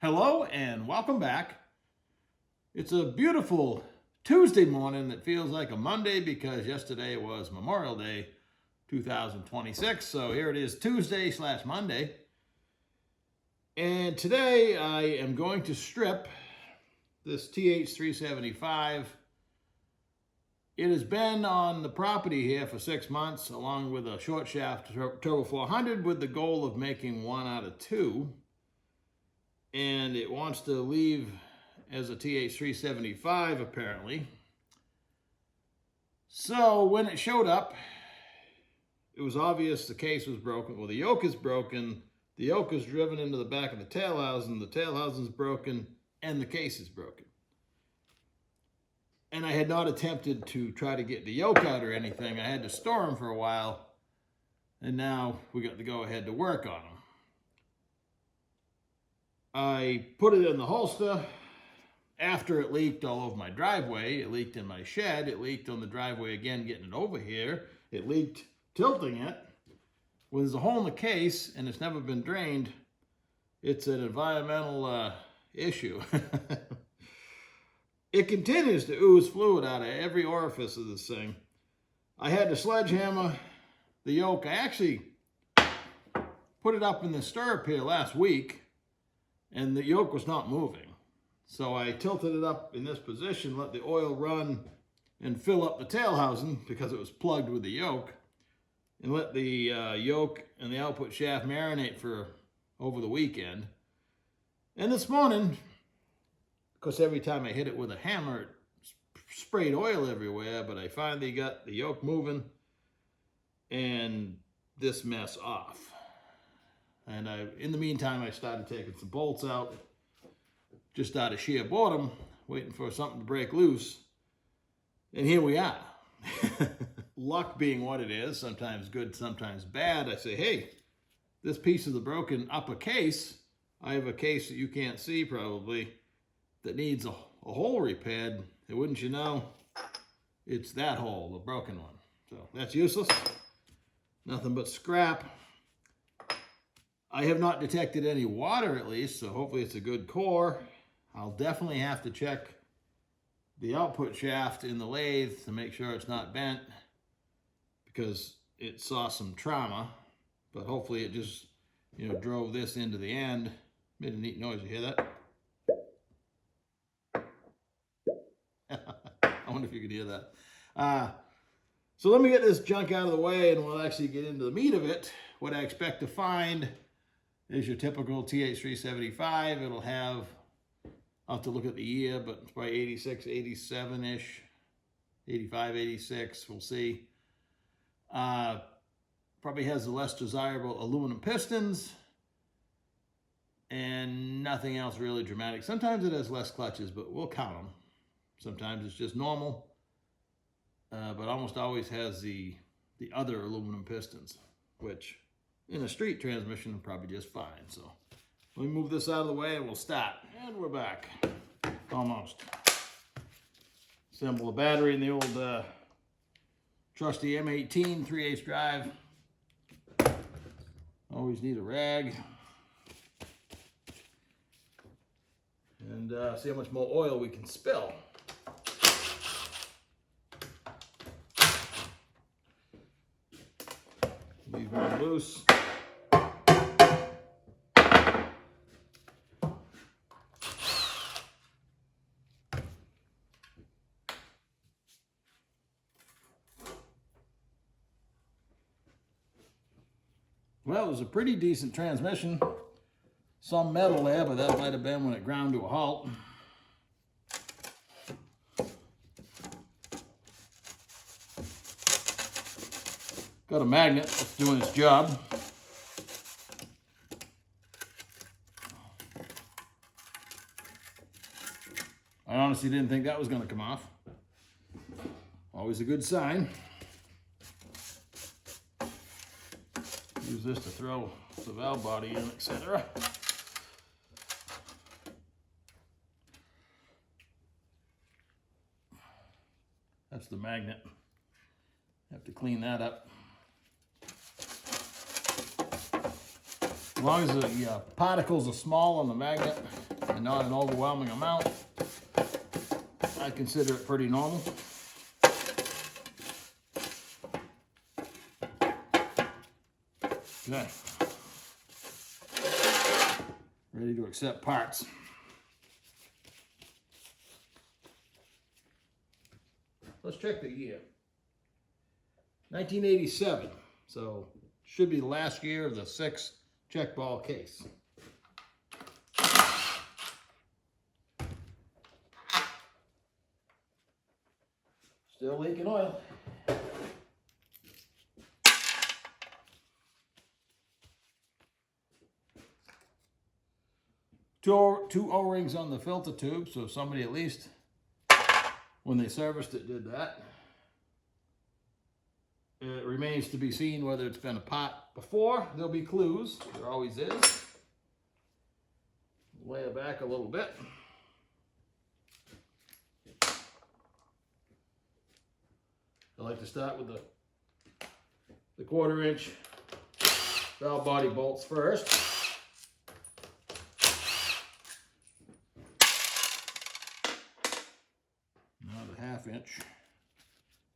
Hello and welcome back. It's a beautiful Tuesday morning that feels like a Monday because yesterday was Memorial Day 2026. So here it is, Tuesday/Monday. And today I am going to strip this TH375. It has been on the property here for 6 months along with a short shaft Turbo 400 with the goal of making 1 out of 2. And it wants to leave as a TH375 apparently. So when it showed up, it was obvious the case was broken. Well, the yoke is broken, the yoke is driven into the back of the tail housing, the tail housing is broken, and the case is broken. And I had not attempted to try to get the yoke out or anything. I had to store them for a while, and now we got to go ahead to work on them. I put it in the holster after it leaked all over my driveway. It leaked in my shed. It leaked on the driveway again, getting it over here. It leaked tilting it. When there's a hole in the case and it's never been drained, it's an environmental issue. It continues to ooze fluid out of every orifice of this thing. I had to sledgehammer the yoke. I actually put it up in the stirrup here last week, and the yoke was not moving. So I tilted it up in this position, let the oil run and fill up the tail housing because it was plugged with the yoke, and let the yoke and the output shaft marinate for over the weekend. And this morning, of course, every time I hit it with a hammer, it sprayed oil everywhere, but I finally got the yoke moving and this mess off. And in the meantime, I started taking some bolts out, just out of sheer boredom, waiting for something to break loose. And here we are. Luck being what it is, sometimes good, sometimes bad. I say, hey, this piece of the broken upper case, I have a case that you can't see probably, that needs a hole repaired. And wouldn't you know, it's that hole, the broken one. So that's useless. Nothing but scrap. I have not detected any water at least, so hopefully it's a good core. I'll definitely have to check the output shaft in the lathe to make sure it's not bent because it saw some trauma, but hopefully it just, drove this into the end. Made a neat noise, you hear that? I wonder if you could hear that. So let me get this junk out of the way and we'll actually get into the meat of it. What I expect to find is your typical TH375. It'll have, I'll have to look at the year, but it's probably 86, 87-ish, 85, 86, we'll see. Probably has the less desirable aluminum pistons and nothing else really dramatic. Sometimes it has less clutches, but we'll count them. Sometimes it's just normal, but almost always has the other aluminum pistons, which in a street transmission are probably just fine. So let me move this out of the way and we'll start. And we're back, almost. Assemble the battery in the old trusty M18 3/8 drive. Always need a rag. And see how much more oil we can spill. Leave one loose. Well, it was a pretty decent transmission. Some metal there, but that might have been when it ground to a halt. Got a magnet that's doing its job. I honestly didn't think that was going to come off. Always a good sign. Use this to throw the valve body in, etc. That's the magnet. Have to clean that up. As long as the particles are small on the magnet, and not an overwhelming amount. I consider it pretty normal. Okay. Ready to accept parts. Let's check the year. 1987. So should be the last year of the 6 check ball case. Still leaking oil. Two O-rings on the filter tube, so somebody at least, when they serviced it, did that. It remains to be seen whether it's been a pot before. There'll be clues, there always is. Lay it back a little bit. I like to start with the 1/4 inch valve body bolts first. Now the 1/2 inch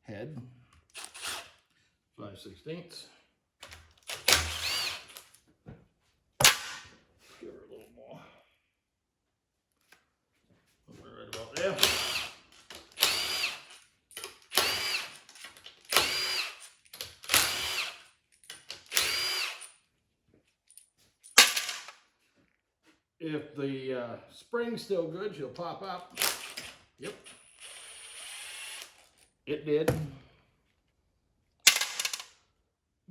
head, 5/16. Give her a little more. Right about there. If the spring's still good, she'll pop up. Yep. It did.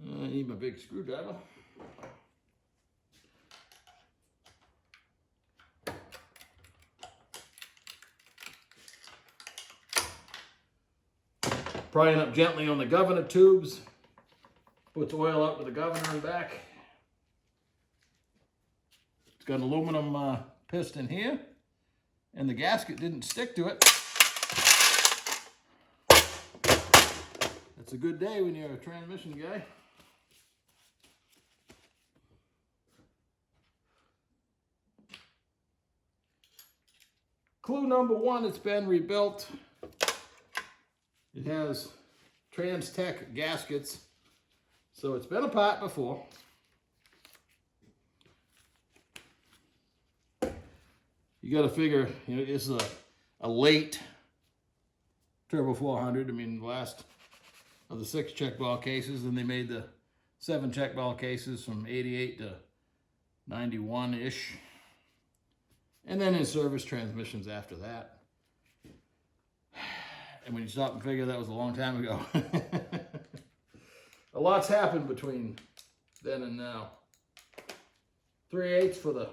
I need my big screwdriver. Prying up gently on the governor tubes. Puts oil up with the governor and back. It's got an aluminum piston here, and the gasket didn't stick to it. That's a good day when you're a transmission guy. Clue number 1, it's been rebuilt. It has Trans-Tech gaskets, so it's been a pot before. You got to figure, you know, this is a late Turbo 400. I mean, the last of the 6 check ball cases, and they made the 7 check ball cases from 88 to 91-ish. And then in service transmissions after that. And when you stop and figure, that was a long time ago. A lot's happened between then and now. 3/8 for the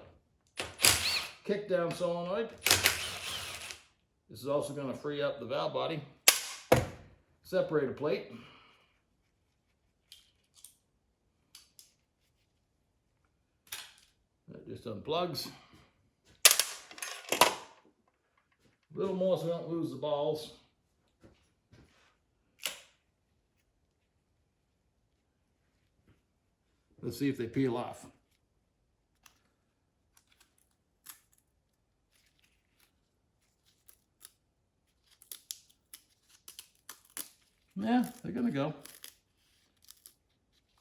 kickdown solenoid. This is also going to free up the valve body. Separator plate. That just unplugs. A little more so we don't lose the balls. Let's see if they peel off. Yeah, they're gonna go.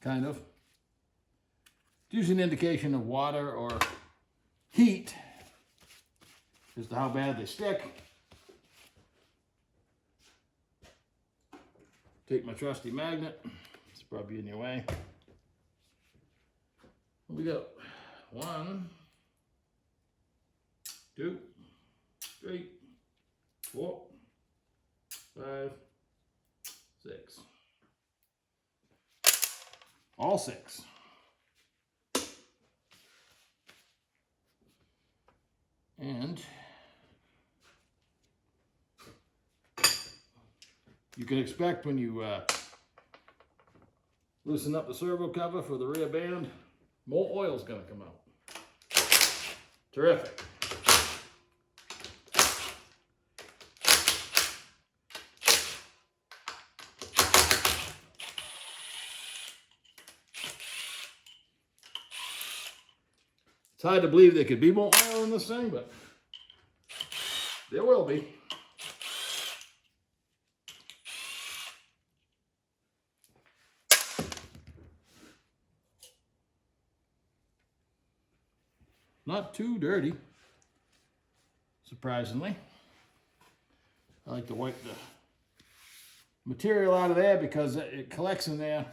Kind of. It's usually an indication of water or heat as to how bad they stick. Take my trusty magnet. It's probably in your way. We go 1, 2, 3, 4, 5, 6. All 6. And you can expect when you loosen up the servo cover for the rear band, more oil's going to come out. Terrific. It's hard to believe there could be more oil in this thing, but There will be. Not too dirty, surprisingly. I like to wipe the material out of there because it collects in there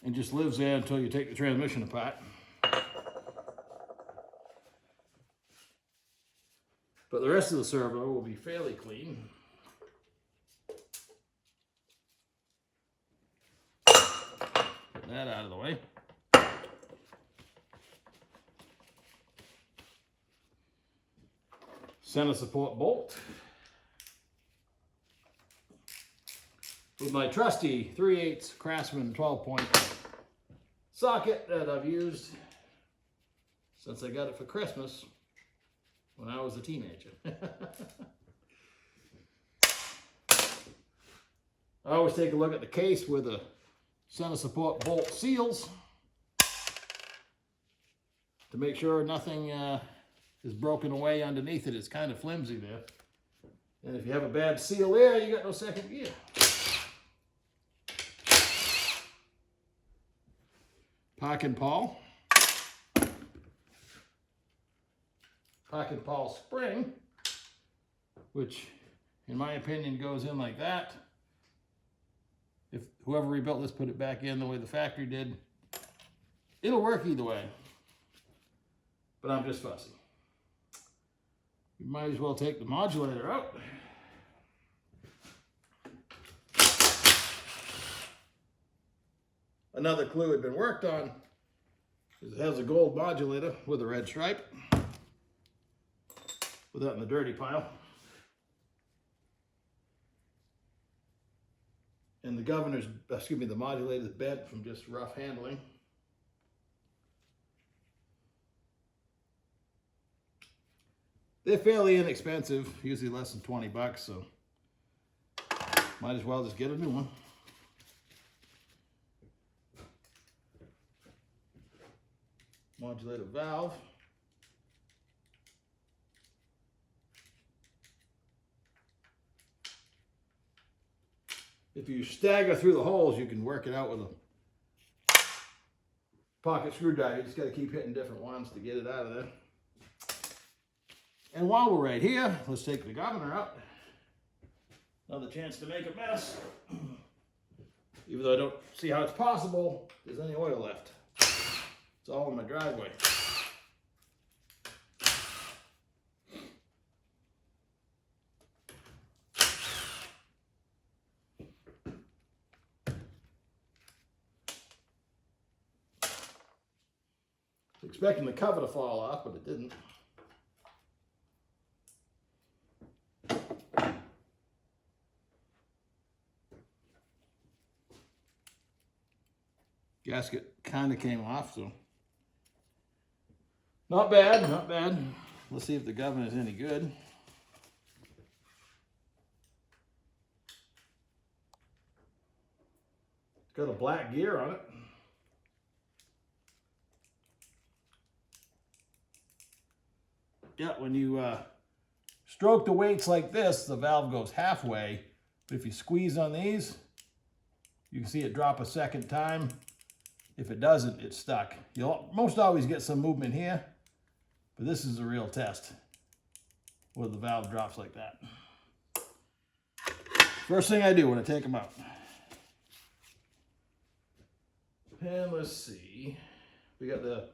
and just lives there until you take the transmission apart. But the rest of the servo will be fairly clean. Get that out of the way. Center support bolt. With my trusty 3/8 Craftsman 12-point socket that I've used since I got it for Christmas when I was a teenager. I always take a look at the case where the center support bolt seals to make sure nothing is broken away underneath it. It's kind of flimsy there. And if you have a bad seal there, you got no second gear. Park and Paul spring, which in my opinion goes in like that. If whoever rebuilt this put it back in the way the factory did, it'll work either way. But I'm just fussy. You might as well take the modulator out. Another clue had been worked on is it has a gold modulator with a red stripe. Put that in the dirty pile. And the the modulator's bent from just rough handling. They're fairly inexpensive, usually less than 20 bucks, so might as well just get a new one. Modulator valve. If you stagger through the holes, you can work it out with a pocket screwdriver. You just got to keep hitting different ones to get it out of there. And while we're right here, let's take the governor out. Another chance to make a mess. Even though I don't see how it's possible there's any oil left. It's all in my driveway. Expecting the cover to fall off, but it didn't. Gasket kind of came off, so not bad, not bad. Let's see if the governor is any good. It's got a black gear on it. Yeah, when you stroke the weights like this, the valve goes halfway. But if you squeeze on these, you can see it drop a second time. If it doesn't, it's stuck. You'll most always get some movement here, but this is a real test where the valve drops like that. First thing I do when I take them out. And let's see. We got the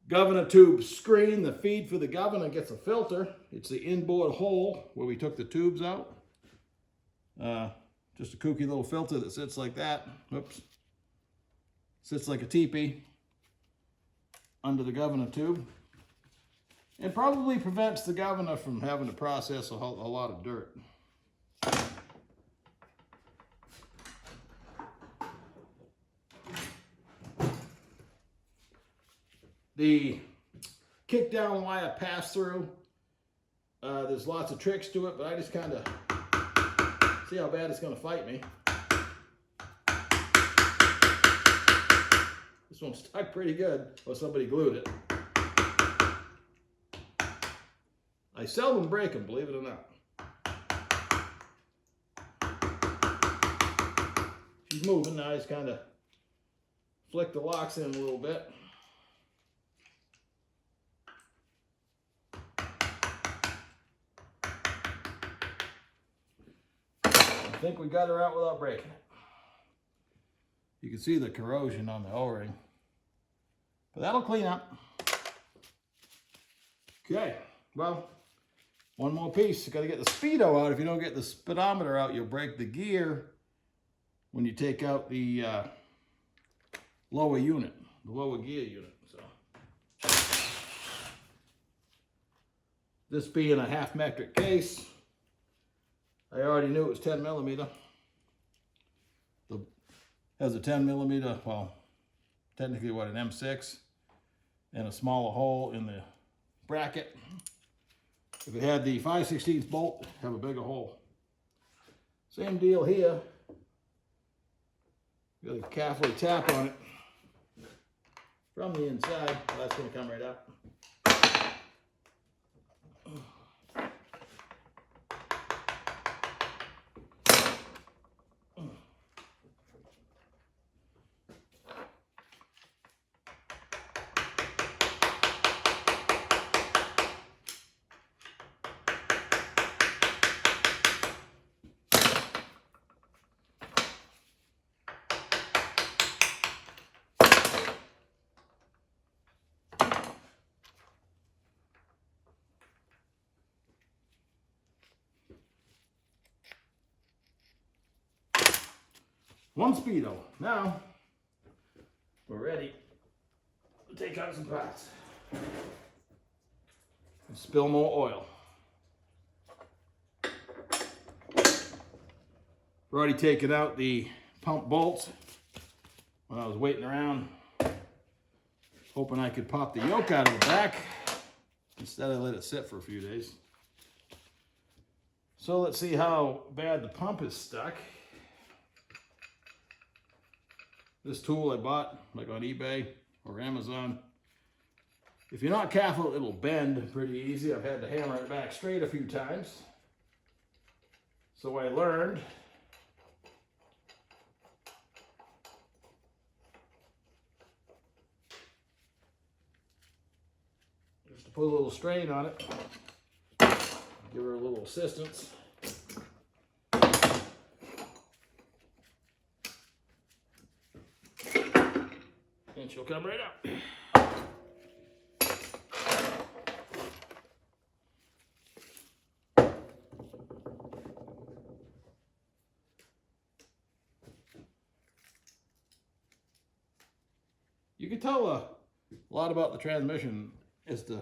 governor tube screen. The feed for the governor gets a filter. It's the inboard hole where we took the tubes out. Just a kooky little filter that sits like that. Oops. Sits like a teepee under the governor tube. And probably prevents the governor from having to process a lot of dirt. The kick down wire pass through, there's lots of tricks to it, but I just kind of see how bad it's going to fight me. This one stuck pretty good, or somebody glued it. I I seldom break them, believe it or not. She's moving now. I just kind of flick the locks in a little bit. I think we got her out without breaking it. You can see the corrosion on the O-ring, but that'll clean up. Okay, well, one more piece. You got to get the speedo out. If you don't get the speedometer out, you'll break the gear when you take out the lower unit, the lower gear unit. So, this being a half metric case, I already knew it was 10 millimeter. Has a 10 millimeter, well, technically what, an M6, and a smaller hole in the bracket. If it had the 5/16 bolt, have a bigger hole. Same deal here. You got to carefully tap on it from the inside. That's going to come right up. One speedo. Now we're ready to take out some parts and spill more oil. We're already taking out the pump bolts. When I was waiting around, hoping I could pop the yoke out of the back, instead I let it sit for a few days. So let's see how bad the pump is stuck. This tool I bought like on eBay or Amazon. If you're not careful, it'll bend pretty easy. I've had to hammer it back straight a few times. So I learned just to put a little strain on it, give her a little assistance. And she'll come right up. You can tell a lot about the transmission as to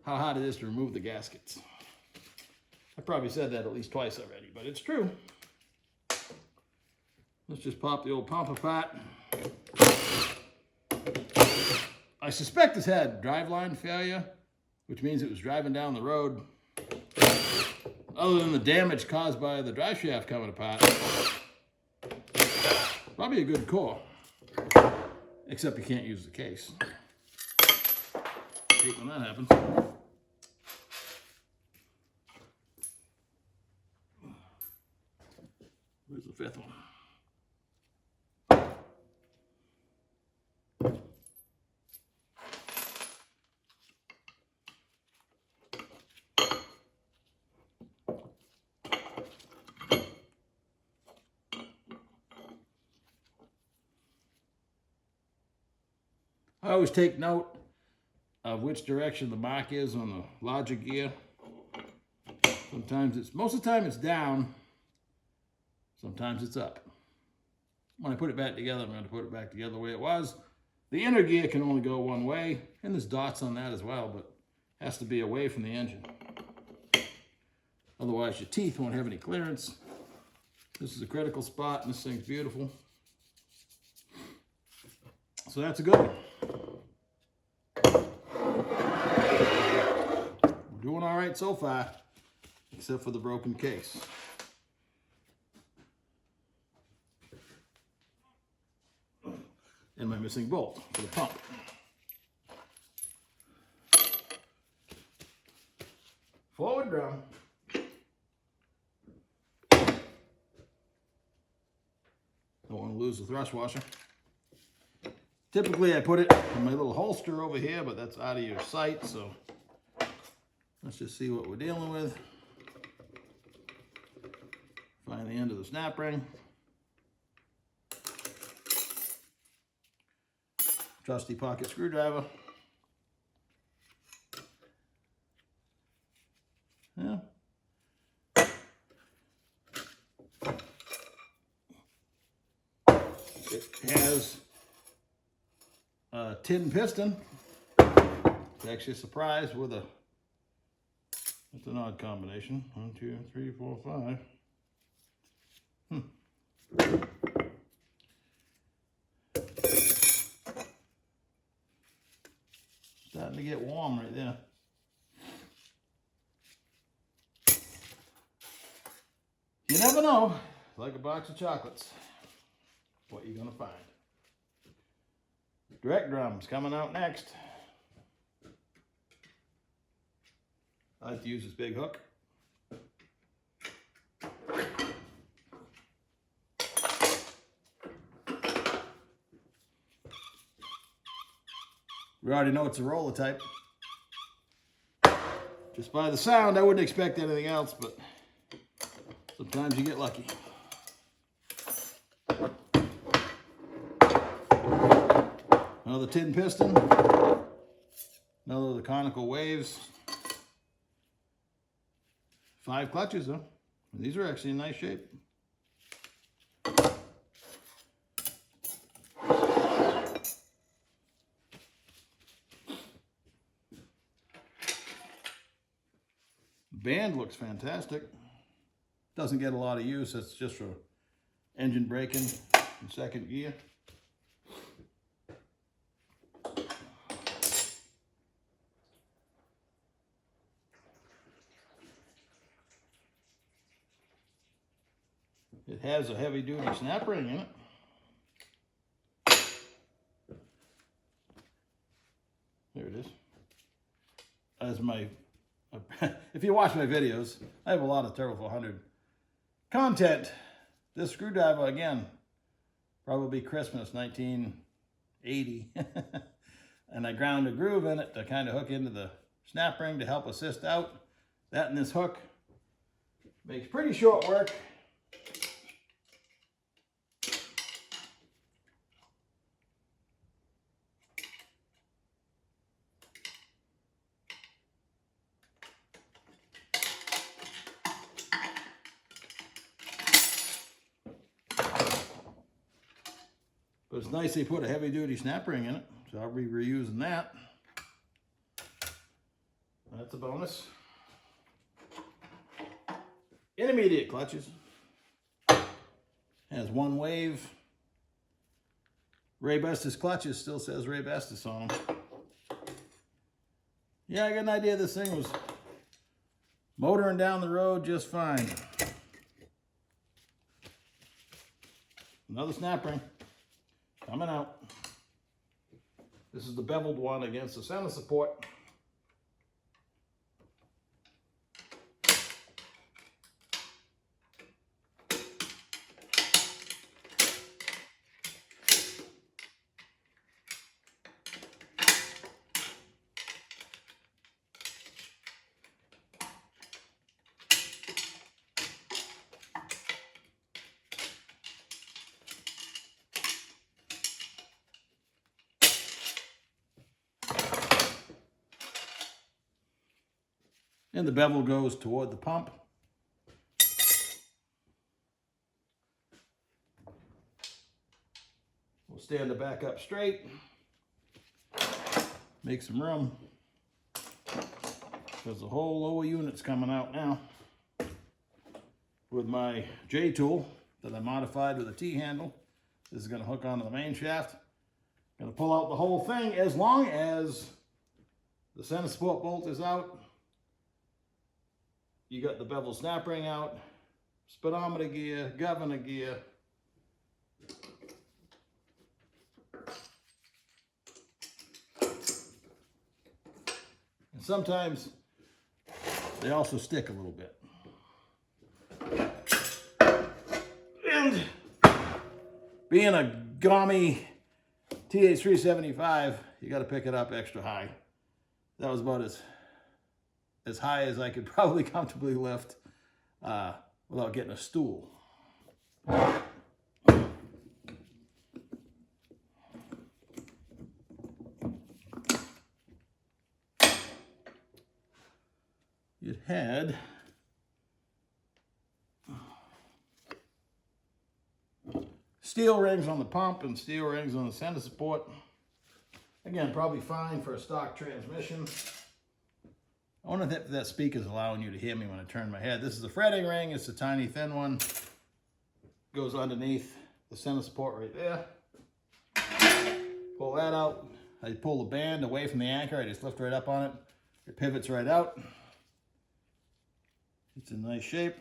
how hard it is to remove the gaskets. I probably said that at least twice already, but it's true. Let's just pop the old pump apart. I suspect this had driveline failure, which means it was driving down the road. Other than the damage caused by the drive shaft coming apart, probably a good core, except you can't use the case. Hate when that happens. Where's the fifth one? I always take note of which direction the mark is on the larger gear. Sometimes most of the time it's down, sometimes it's up. When I put it back together, I'm going to put it back together the way it was. The inner gear can only go one way, and there's dots on that as well, but it has to be away from the engine. Otherwise your teeth won't have any clearance. This is a critical spot, and this thing's beautiful. So that's a good one. We're doing all right so far, except for the broken case. And my missing bolt for the pump. forward drum. Don't want to lose the thrust washer. Typically I put it in my little holster over here, but that's out of your sight, so let's just see what we're dealing with. Find the end of the snap ring. Trusty pocket screwdriver. Yeah. It has a tin piston. It's actually a surprise with a, it's an odd combination. 1, 2, 3, 4, 5. Starting to get warm right there. You never know, like a box of chocolates, what you're gonna find. Direct drums coming out next. I like to use this big hook. We already know it's a roller type. Just by the sound, I wouldn't expect anything else, but sometimes you get lucky. Another tin piston. Another of the conical waves. 5 clutches though. And these are actually in nice shape. Band looks fantastic. Doesn't get a lot of use. It's just for engine braking in second gear. It has a heavy duty snap ring in it. There it is. As my if you watch my videos, I have a lot of Turbo 400 content. This screwdriver, again, probably Christmas 1980. And I ground a groove in it to kind of hook into the snap ring to help assist out. That and this hook makes pretty short work. But it's nice they put a heavy duty snap ring in it, so I'll be reusing that. That's a bonus. Intermediate clutches. Has 1 wave. Ray Bestis clutches, still says Ray Bestis on them. Yeah, I got an idea this thing was motoring down the road just fine. Another snap ring. Coming out. This is the beveled one against the center support. And the bevel goes toward the pump. We'll stand the back up straight. Make some room. Because the whole lower unit's coming out now. With my J tool that I modified with a T-handle. This is going to hook onto the main shaft. Going to pull out the whole thing as long as the center support bolt is out. You got the bevel snap ring out, speedometer gear, governor gear. And sometimes They also stick a little bit. And being a Gommy TH375, you got to pick it up extra high. That was about as high as I could probably comfortably lift without getting a stool. It had steel rings on the pump and steel rings on the center support. Again, probably fine for a stock transmission. I wonder if that speaker's allowing you to hear me when I turn my head. This is a fretting ring. It's a tiny thin one. Goes underneath the center support right there. Pull that out. I pull the band away from the anchor. I just lift right up on it. It pivots right out. It's in nice shape.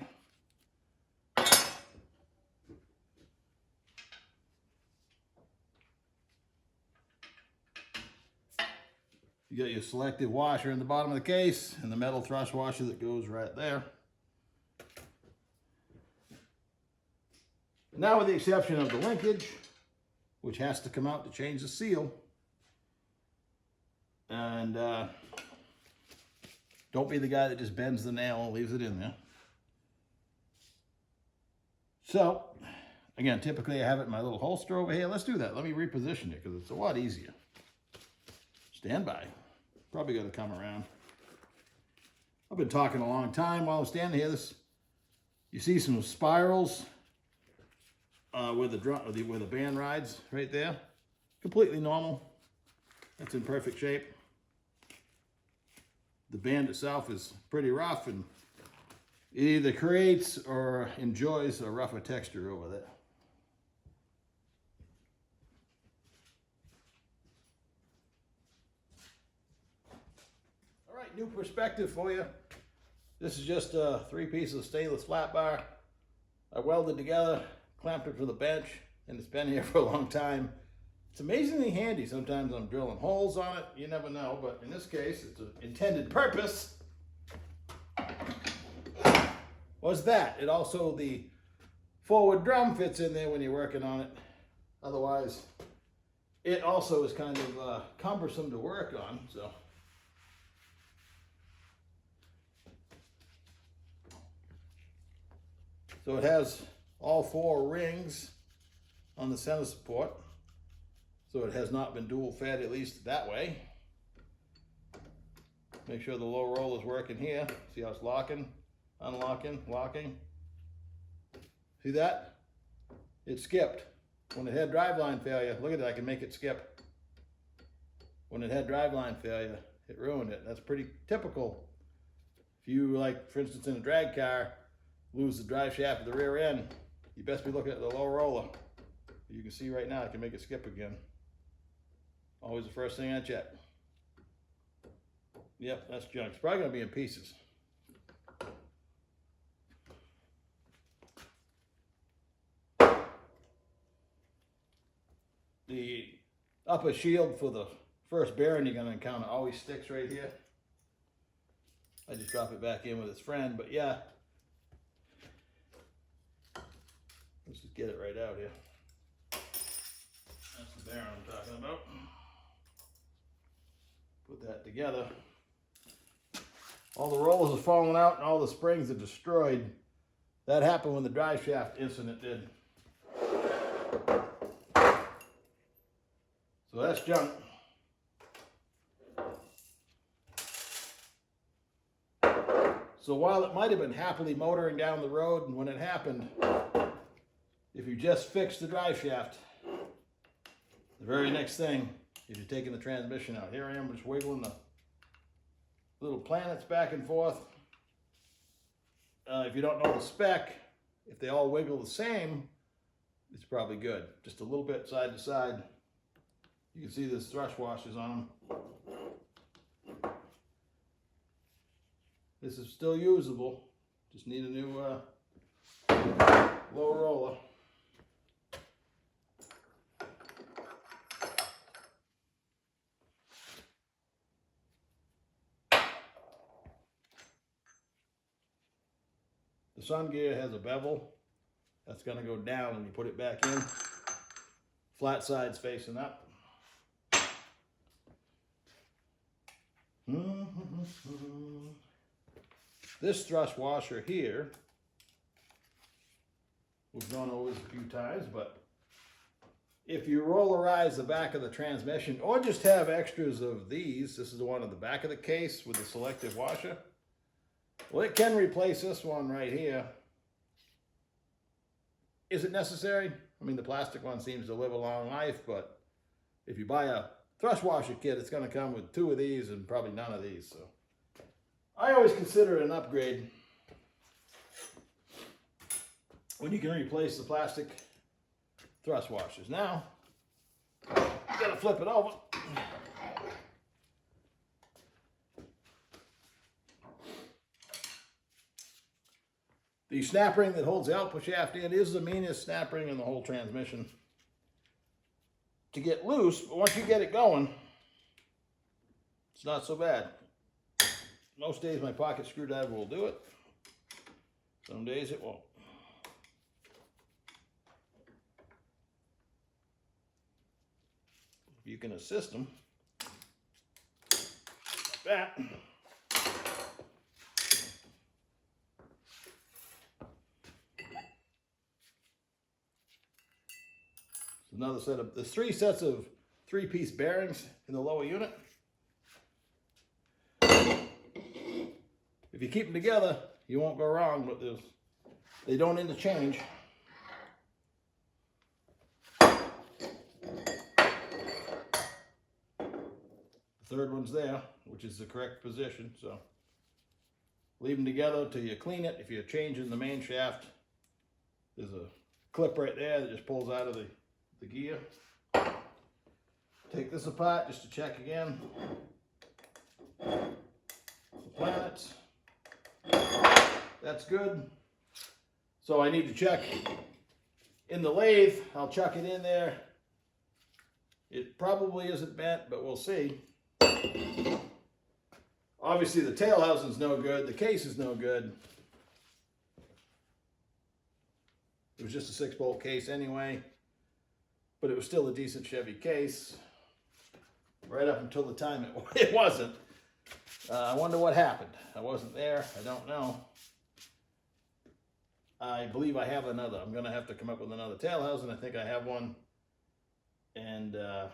You got your selective washer in the bottom of the case and the metal thrust washer that goes right there. Now, with the exception of the linkage, which has to come out to change the seal, and don't be the guy that just bends the nail and leaves it in there. So, again, typically I have it in my little holster over here. Let's do that. Let me reposition it because it's a lot easier. Stand by. Probably going to come around. I've been talking a long time while I'm standing here. You see some spirals where the band rides right there. Completely normal. That's in perfect shape. The band itself is pretty rough and it either creates or enjoys a rougher texture over there. All right, new perspective for you. This is just 3 pieces of stainless flat bar. I welded together, clamped it to the bench, and it's been here for a long time. It's amazingly handy. Sometimes I'm drilling holes on it. You never know, but in this case, it's an intended purpose. Was that. It also, the forward drum fits in there when you're working on it. Otherwise, it also is kind of cumbersome to work on, so. So it has all 4 rings on the center support. So it has not been dual fed, at least that way. Make sure the low roll is working here. See how it's locking, unlocking, locking. See that? It skipped. When it had driveline failure, look at that, I can make it skip. When it had driveline failure, it ruined it. That's pretty typical. If you, like, for instance, in a drag car, lose the drive shaft of the rear end, you best be looking at the low roller. You can see right now, I can make it skip again. Always the first thing I check. Yep, that's junk. It's probably gonna be in pieces. The upper shield for the first bearing you're gonna encounter always sticks right here. I just drop it back in with its friend, but yeah. Let's just get it right out here. That's the bearing I'm talking about. Put that together. All the rollers are falling out and all the springs are destroyed. That happened when the drive shaft incident did. So that's junk. So while it might have been happily motoring down the road when it happened, if you just fix the drive shaft, the very next thing is you're taking the transmission out. Here I am just wiggling the little planets back and forth. If you don't know the spec, if they all wiggle the same, it's probably good. Just a little bit side to side. You can see there's thrust washers on them. This is still usable. Just need a new low roller. sun gear has a bevel. That's going to go down when you put it back in. Flat side's facing up. This thrust washer here, we've gone over this a few times, but if you rollerize the back of the transmission or just have extras of these, this is the one on the back of the case with the selective washer. Well, it can replace this one right here. Is it necessary? I mean, the plastic one seems to live a long life, but if you buy a thrust washer kit, it's going to come with 2 of these and probably none of these. So I always consider it an upgrade when you can replace the plastic thrust washers. Now, you got to flip it over. The snap ring that holds the output shaft in is the meanest snap ring in the whole transmission to get loose, but once you get it going, it's not so bad. Most days my pocket screwdriver will do it. Some days it won't. If you can assist them, like that. Another set of, there's 3 sets of 3-piece bearings in the lower unit. If you keep them together, you won't go wrong, but they don't interchange. The 3rd one's there, which is the correct position, so leave them together till you clean it. If you're changing the main shaft, there's a clip right there that just pulls out of the gear. Take this apart just to check again. The planets. That's good. So I need to check in the lathe. I'll chuck it in there. It probably isn't bent, but we'll see. Obviously the tail housing's no good. The case is no good. It was just a 6-bolt case anyway. But it was still a decent Chevy case, right up until the time it wasn't. I wonder what happened. I wasn't there. I don't know. I believe I have another. I'm going to have to come up with another tail housing. I think I have one. And I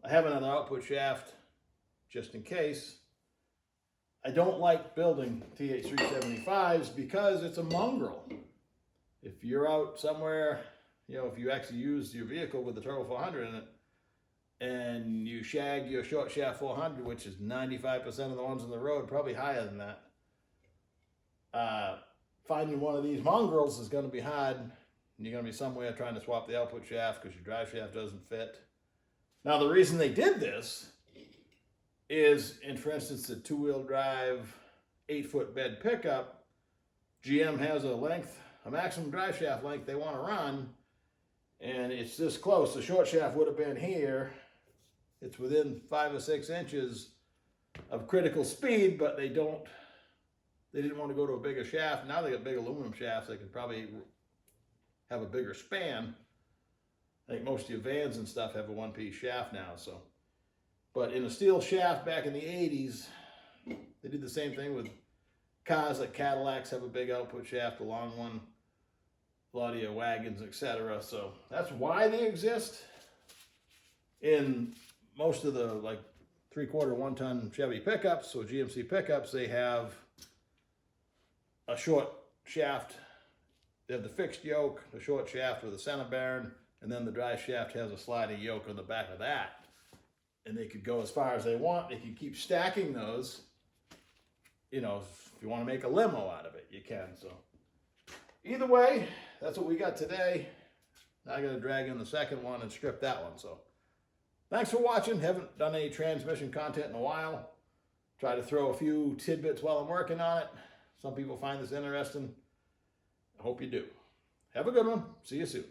have another output shaft just in case. I don't like building TH375s because it's a mongrel. If you're out somewhere, you know, if you actually use your vehicle with the Turbo 400 in it, and you shag your short shaft 400, which is 95% of the ones on the road, probably higher than that, finding one of these mongrels is going to be hard. And you're going to be somewhere trying to swap the output shaft because your drive shaft doesn't fit. Now, the reason they did this is, for instance, the 2-wheel drive 8-foot bed pickup, GM has a maximum drive shaft length they want to run, and it's this close. The short shaft would have been here. It's within 5 or 6 inches of critical speed, but they didn't want to go to a bigger shaft. Now they got big aluminum shafts. They could probably have a bigger span. I think most of your vans and stuff have a 1-piece shaft now. So, but in a steel shaft back in the 80s, they did the same thing with cars like Cadillacs have a big output shaft, a long one. A lot of your wagons, etc. So that's why they exist. In most of the 3/4 1-ton Chevy pickups, so GMC pickups, they have a short shaft. They have the fixed yoke, the short shaft with a center bearing, and then the drive shaft has a sliding yoke on the back of that. And they could go as far as they want. They can keep stacking those. You know, if you want to make a limo out of it, you can. So either way, that's what we got today. Now I got to drag in the second one and strip that one. So thanks for watching. Haven't done any transmission content in a while. Try to throw a few tidbits while I'm working on it. Some people find this interesting. I hope you do. Have a good one. See you soon.